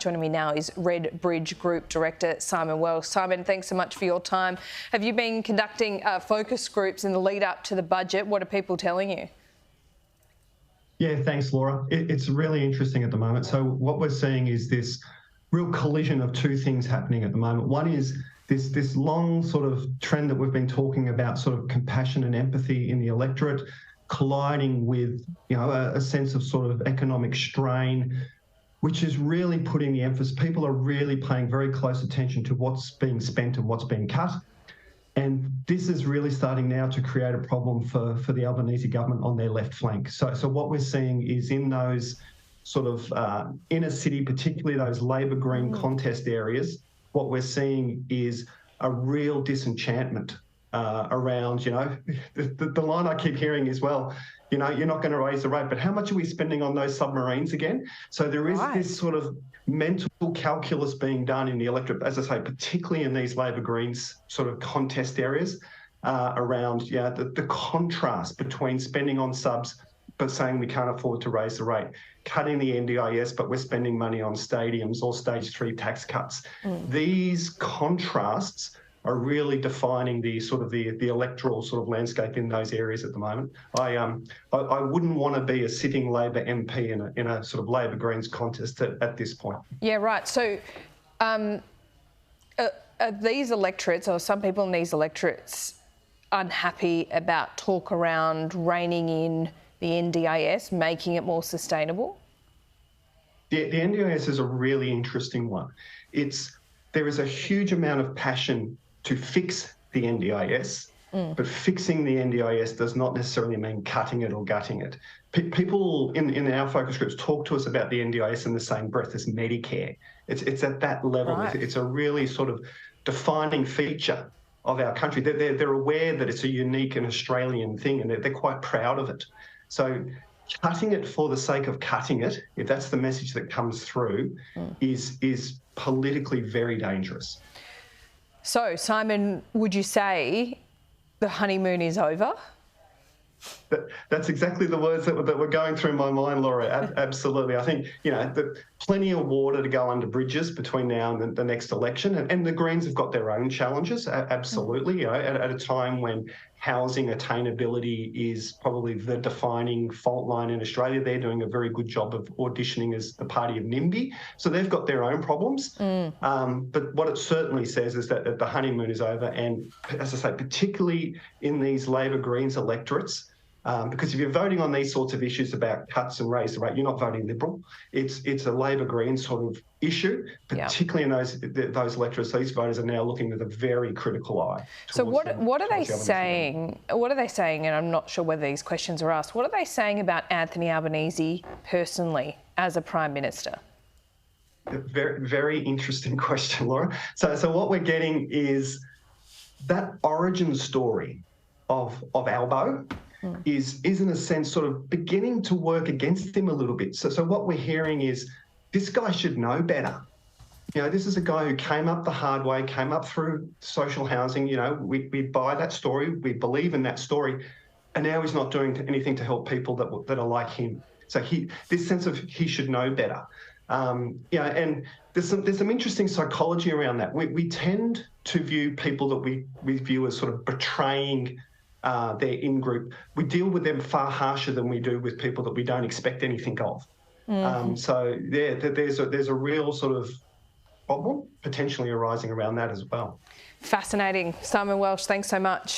Joining me now is RedBridge Group Director Simon Welsh. Simon, thanks so much for your time. Have you been conducting focus groups in the lead up to the budget? What are people telling you? Yeah, thanks, Laura. It's really interesting at the moment. So what we're seeing is this real collision of two things happening at the moment. One is this long sort of trend that we've been talking about, sort of compassion and empathy in the electorate, colliding with a sense of sort of economic strain, which is really putting the emphasis. People are really paying very close attention to what's being spent and what's being cut. And this is really starting now to create a problem for the Albanese government on their left flank. So what we're seeing is in those sort of inner city, particularly those Labor Green contest areas, what we're seeing is a real disenchantment around, the line I keep hearing is, well, you're not going to raise the rate, but how much are we spending on those submarines again? So there is this sort of mental calculus being done in the electorate, as I say, particularly in these Labor Greens sort of contest areas around the contrast between spending on subs but saying we can't afford to raise the rate, cutting the NDIS but we're spending money on stadiums or stage 3 tax cuts. These contrasts are really defining the sort of the electoral sort of landscape in those areas at the moment. I wouldn't want to be a sitting Labor MP in a sort of Labor Greens contest at this point. Yeah, right. So are these electorates, or some people in these electorates, unhappy about talk around reining in the NDIS, making it more sustainable? The NDIS is a really interesting one. There is a huge amount of passion to fix the NDIS, but fixing the NDIS does not necessarily mean cutting it or gutting it. People in our focus groups talk to us about the NDIS in the same breath as Medicare. It's at that level. Right. It's a really sort of defining feature of our country. They're aware that it's a unique and Australian thing, and they're quite proud of it. So cutting it for the sake of cutting it, if that's the message that comes through, is politically very dangerous. So, Simon, would you say the honeymoon is over? That's exactly the words that were going through my mind, Laura. Absolutely. I think, plenty of water to go under bridges between now and the next election. And the Greens have got their own challenges, absolutely. At a time when housing attainability is probably the defining fault line in Australia, they're doing a very good job of auditioning as the party of NIMBY. So they've got their own problems. But what it certainly says is that the honeymoon is over. And as I say, particularly in these Labor Greens electorates, because if you're voting on these sorts of issues about cuts and raise the rate, you're not voting Liberal. It's a Labor Green sort of issue, particularly in those electorates. These voters are now looking with a very critical eye. So what are they saying? What are they saying? And I'm not sure whether these questions are asked. What are they saying about Anthony Albanese personally as a Prime Minister? Very, very interesting question, Laura. So what we're getting is that origin story of Albo is in a sense sort of beginning to work against him a little bit. So what we're hearing is this guy should know better. This is a guy who came up the hard way, came up through social housing. We buy that story, we believe in that story, and now he's not doing anything to help people that are like him. So this sense of he should know better. And there's some interesting psychology around that. We tend to view people that we view as sort of betraying their in-group. We deal with them far harsher than we do with people that we don't expect anything of. So there's a real sort of problem potentially arising around that as well. Fascinating. Simon Welsh, thanks so much.